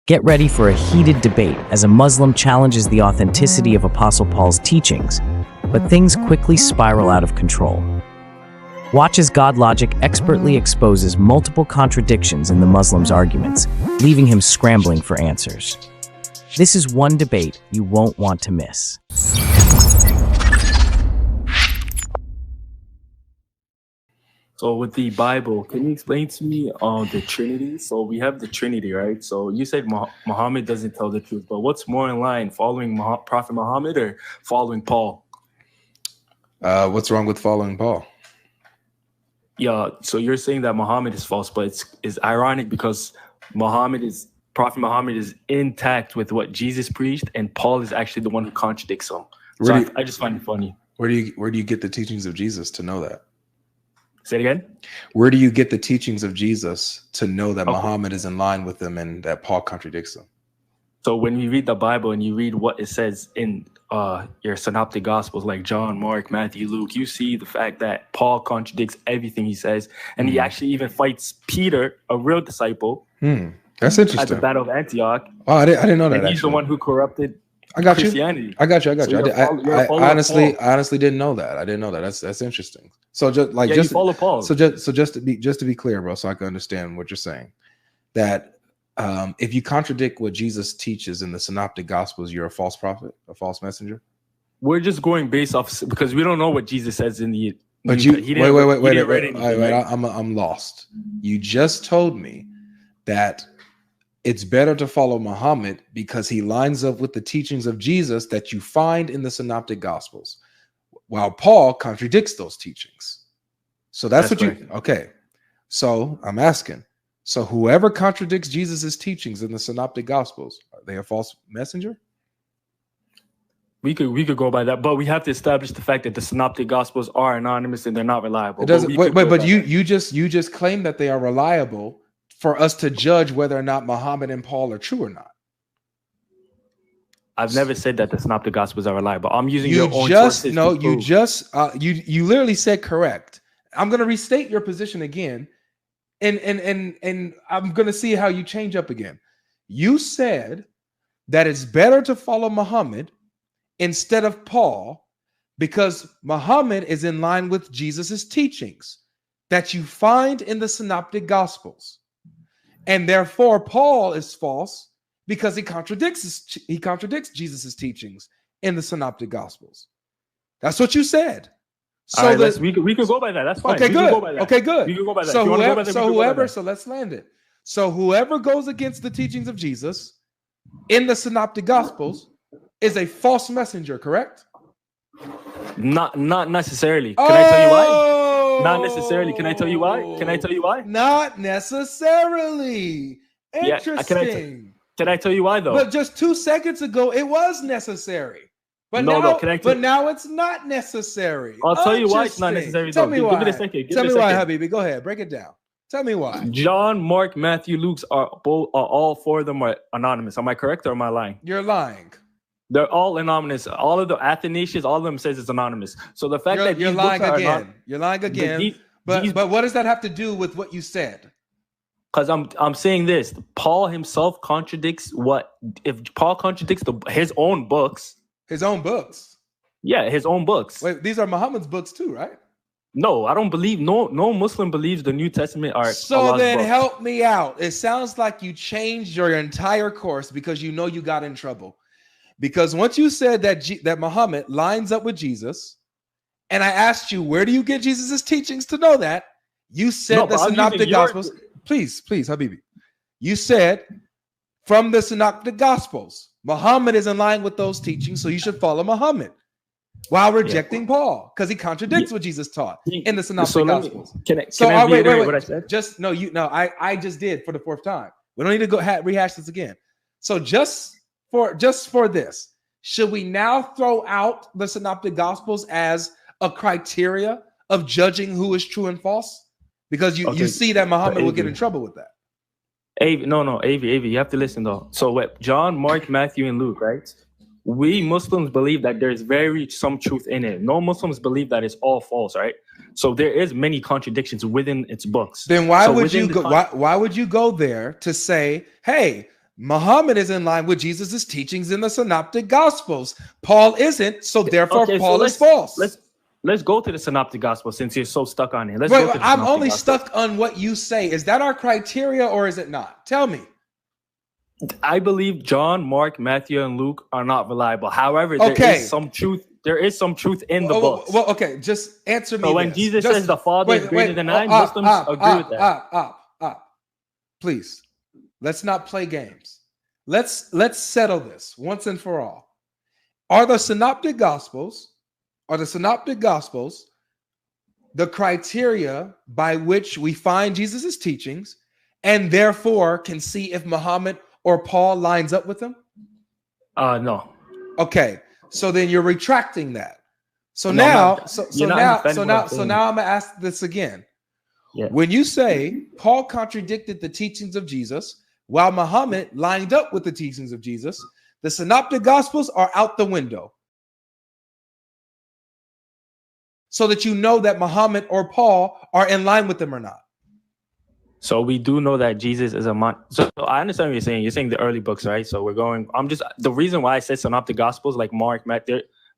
Get ready for a heated debate as a Muslim challenges the authenticity of Apostle Paul's teachings, but things quickly spiral out of control. Watch as GodLogic expertly exposes multiple contradictions in the Muslim's arguments, leaving him scrambling for answers. This is one debate you won't want to miss. So with the Bible, can you explain to me the Trinity? So we have the Trinity, right? So you said Muhammad doesn't tell the truth, but what's more in line, following Prophet Muhammad or following Paul? What's wrong with following Paul? Yeah, so you're saying that Muhammad is false, but it's ironic because Prophet Muhammad is intact with what Jesus preached, and Paul is actually the one who contradicts him. So I just find it funny. Where do you get the teachings of Jesus to know that? Say it again? Where do you get the teachings of Jesus to know that Muhammad is in line with them and that Paul contradicts them? So when you read the Bible and you read what it says in your synoptic gospels like John, Mark, Matthew, Luke, you see the fact that Paul contradicts everything he says. And he actually even fights Peter, a real disciple. That's interesting. At the Battle of Antioch. Oh, I didn't know that. And he's the one who corrupted Christianity. I got you. So I honestly didn't know that. I didn't know that. That's interesting. So you follow Paul. So just to be clear, bro, so I can understand what you're saying, that if you contradict what Jesus teaches in the synoptic gospels, you're a false prophet, a false messenger. We're just going based off because we don't know what Jesus says in the. But wait. I'm lost. You just told me that it's better to follow Muhammad because he lines up with the teachings of Jesus that you find in the synoptic gospels, while Paul contradicts those teachings. So that's what right. Okay. So I'm asking, so whoever contradicts Jesus's teachings in the synoptic gospels, are they a false messenger? We could go by that, but we have to establish the fact that the synoptic gospels are anonymous and they're not reliable. It doesn't, but you just claim that they are reliable for us to judge whether or not Muhammad and Paul are true or not. I've never said that the synoptic gospels are reliable. I'm using your own sources. No, you literally said correct. I'm going to restate your position again, and I'm going to see how you change up again. You said that it's better to follow Muhammad instead of Paul because Muhammad is in line with Jesus's teachings that you find in the synoptic gospels, and therefore Paul is false because he contradicts Jesus's teachings in the synoptic gospels. That's what you said. So we could go by that. That's fine. Okay, good. Okay, good. We can go by that. So let's land it. So whoever goes against the teachings of Jesus in the synoptic gospels is a false messenger, correct? Not necessarily. Can I tell you why? Not necessarily. Can I tell you why? Not necessarily. Interesting. Yeah, can I tell you why though? But just 2 seconds ago, it was necessary. But now it's not necessary. I'll tell you why it's not necessary. Tell me why. Give me a second. Tell me why, Habibi. Go ahead. Break it down. Tell me why. John, Mark, Matthew, Luke all four of them are anonymous. Am I correct or am I lying? You're lying. They're all anonymous. All of the Athanasius, all of them says it's anonymous. So the fact that you're lying again. You're lying again. But what does that have to do with what you said? Because I'm saying this. Paul himself contradicts if Paul contradicts his own books. His own books? Yeah, his own books. Wait, these are Muhammad's books too, right? No, I don't believe. No Muslim believes the New Testament are. So Allah's then books. Help me out. It sounds like you changed your entire course because you know you got in trouble. Because once you said that Muhammad lines up with Jesus, and I asked you, where do you get Jesus's teachings to know that? You said the synoptic gospels. Please, Habibi. You said from the synoptic gospels, Muhammad is in line with those teachings, so you should follow Muhammad while rejecting Paul because he contradicts what Jesus taught in the synoptic gospels. Can I reiterate what I said? I just did for the fourth time. We don't need to go rehash this again. So just for this, should we now throw out the synoptic gospels as a criteria of judging who is true and false? Because you see that Muhammad will get in trouble with that. Avi, you have to listen though. So what John, Mark, Matthew, and Luke, right? We Muslims believe that there's some truth in it. No Muslims believe that it's all false, right? So there is many contradictions within its books. Then why would you go there to say, hey, Muhammad is in line with Jesus' teachings in the synoptic gospels. Paul isn't, so therefore Paul is false. Let's go to the synoptic gospel since you're so stuck on it. Wait, I'm only stuck on what you say. Is that our criteria or is it not? Tell me. I believe John, Mark, Matthew, and Luke are not reliable. However, there is some truth. There is some truth in the books. Well, okay, just answer me. So when Jesus says the Father is greater than I, Muslims agree with that. Please, let's not play games. Let's settle this once and for all. Are the synoptic gospels the criteria by which we find Jesus' teachings and therefore can see if Muhammad or Paul lines up with them? No. Okay, so then you're retracting that. So now I'm gonna ask this again. Yeah. When you say Paul contradicted the teachings of Jesus while Muhammad lined up with the teachings of Jesus, the synoptic gospels are out the window. So that you know that Muhammad or Paul are in line with them or not. So we do know that Jesus is a man. So I understand what you're saying. You're saying the early books, right? So the reason why I said synoptic gospels like Mark, Matt,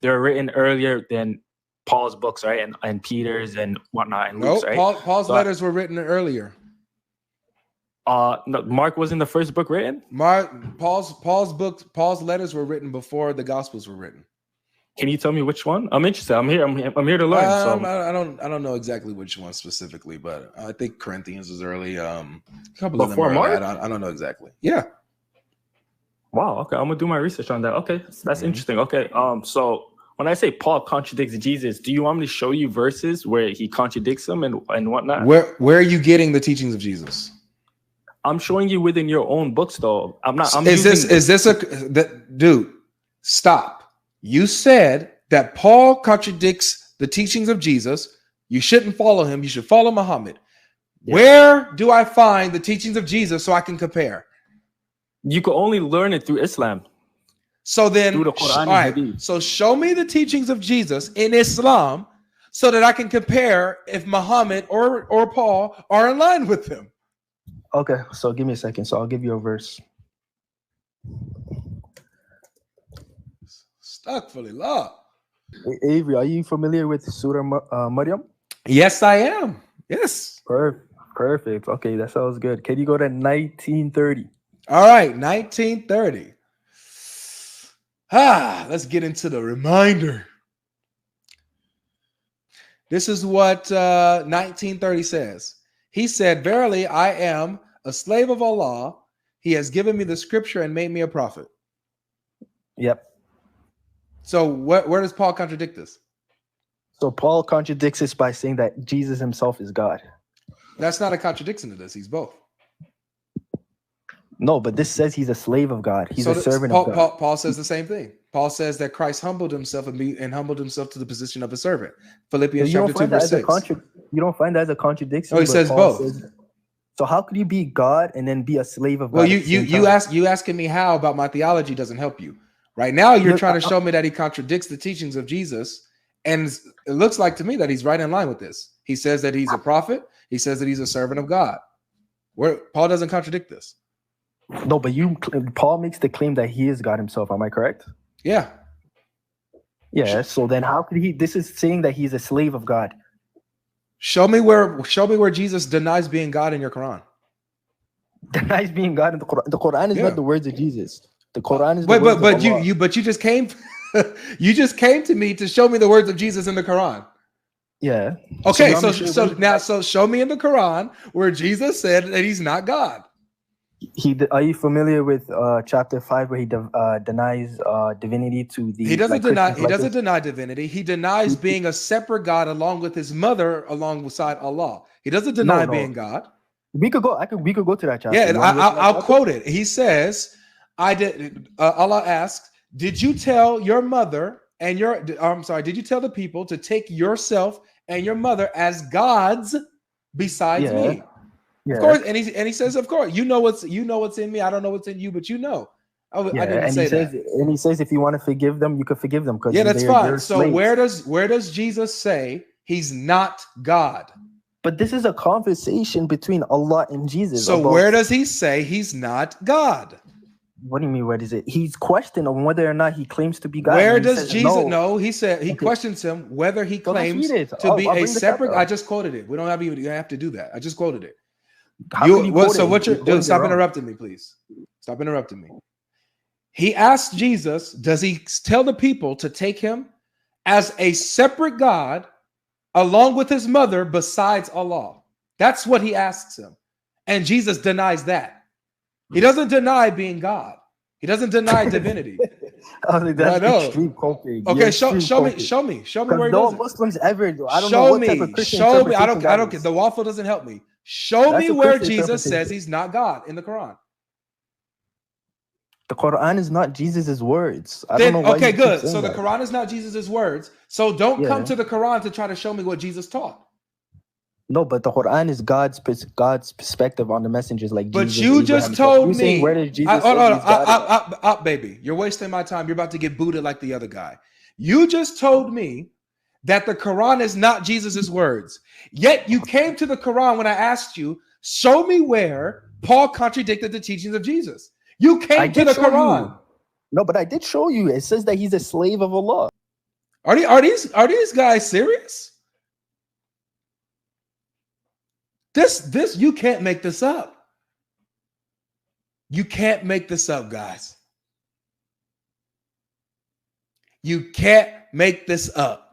they're written earlier than Paul's books, right? And Peter's and whatnot and Luke's, right? Paul's letters were written earlier. No, Mark wasn't the first book written? Paul's letters were written before the gospels were written. Can you tell me which one? I'm interested. I'm here to learn. I don't know exactly which one specifically, but I think Corinthians is early. A couple of them are Mark? I don't know exactly. Yeah. Wow. Okay, I'm gonna do my research on that. Okay, that's interesting. Okay. So when I say Paul contradicts Jesus, do you want me to show you verses where he contradicts them and whatnot? Where are you getting the teachings of Jesus? I'm showing you within your own books, though. Dude? Stop. You said that Paul contradicts the teachings of Jesus. You shouldn't follow him. You should follow Muhammad. Yeah. Where do I find the teachings of Jesus so I can compare? You can only learn it through Islam. So then, through the Quran so show me the teachings of Jesus in Islam so that I can compare if Muhammad or Paul are in line with them. Okay, so give me a second. So I'll give you a verse. Skillfully law. Avery, are you familiar with Surah Maryam? Yes, I am. Yes. Perfect. Okay, that sounds good. Can you go to 1930? All right, 1930. Let's get into the reminder. This is what 1930 says. He said, "Verily, I am a slave of Allah. He has given me the scripture and made me a prophet." Yep. So where does Paul contradict this? So Paul contradicts this by saying that Jesus himself is God. That's not a contradiction to this. He's both. No, but this says he's a slave of God. He's a servant of God. Paul says the same thing. Paul says that Christ humbled himself and humbled himself to the position of a servant. Philippians chapter 2, verse 6. You don't find that as a contradiction? No, he says both. So how could you be God and then be a slave of God? Well, you asking me how about my theology doesn't help you. Right now, you're trying to show me that he contradicts the teachings of Jesus, and it looks like to me that he's right in line with this. He says that he's a prophet. He says that he's a servant of God. Paul doesn't contradict this. No, but Paul makes the claim that he is God himself. Am I correct? Yeah. Yeah. So then, how could he? This is saying that he's a slave of God. Show me where Jesus denies being God in your Quran. Denies being God in the Quran. The Quran is not the words of Jesus. The Quran is. But you just came, you just came to me to show me the words of Jesus in the Quran. Yeah. Okay. So show me in the Quran where Jesus said that he's not God. Are you familiar with chapter 5 where he denies divinity to the? He doesn't deny divinity. He denies being a separate God along with his mother alongside Allah. He doesn't deny being God. We could go to that chapter. Yeah, I'll quote it. He says, Allah asks, did you tell your mother and did you tell the people to take yourself and your mother as gods besides me? Yeah. Of course, and he says, of course, you know what's in me. I don't know what's in you, but you know. I didn't say that. And he says, if you want to forgive them, you can forgive them. Yeah, that's fine. So where does Jesus say he's not God? But this is a conversation between Allah and Jesus. So where does he say he's not God? What do you mean? Where is it? He's questioned on whether or not he claims to be God. Where and he does says Jesus? no. No, he said he Okay. questions him whether he So let's claims read it. to be I'll a bring the separate. chapter I up. just quoted it. We don't have even have to do that. I just quoted it. How can you quote So it? what you're You doing? quoted it Stop wrong. interrupting me, please. Stop interrupting me. He asked Jesus, does he tell the people to take him as a separate God along with his mother besides Allah? That's what he asks him. And Jesus denies that. He doesn't deny being God. He doesn't deny divinity. I think that's I know. extreme coping. Okay, show me where he No does it. Muslims ever do. I don't Show know what me, type of Christian show me. I don't interpretation that get is. the waffle doesn't help me. Show That's me a where Christian Jesus says interpretation. he's not God in the Quran. The Quran is not Jesus' words. I don't know why Okay, you keep good. saying So the that. Quran is not Jesus' words. So don't come Yeah. to the Quran to try to show me what Jesus taught. No, but the Quran is God's perspective on the messengers like But Jesus. you Abraham, just and stuff. told You're saying, me. where did Jesus Hold say on, he's God? up, baby. You're wasting my time. You're about to get booted like the other guy. You just told me that the Quran is not Jesus' words. Yet you came to the Quran when I asked you, show me where Paul contradicted the teachings of Jesus. You came to the Quran. No, but I did show you. It says that he's a slave of Allah. Are these guys serious? This you can't make this up. You can't make this up, guys. You can't make this up.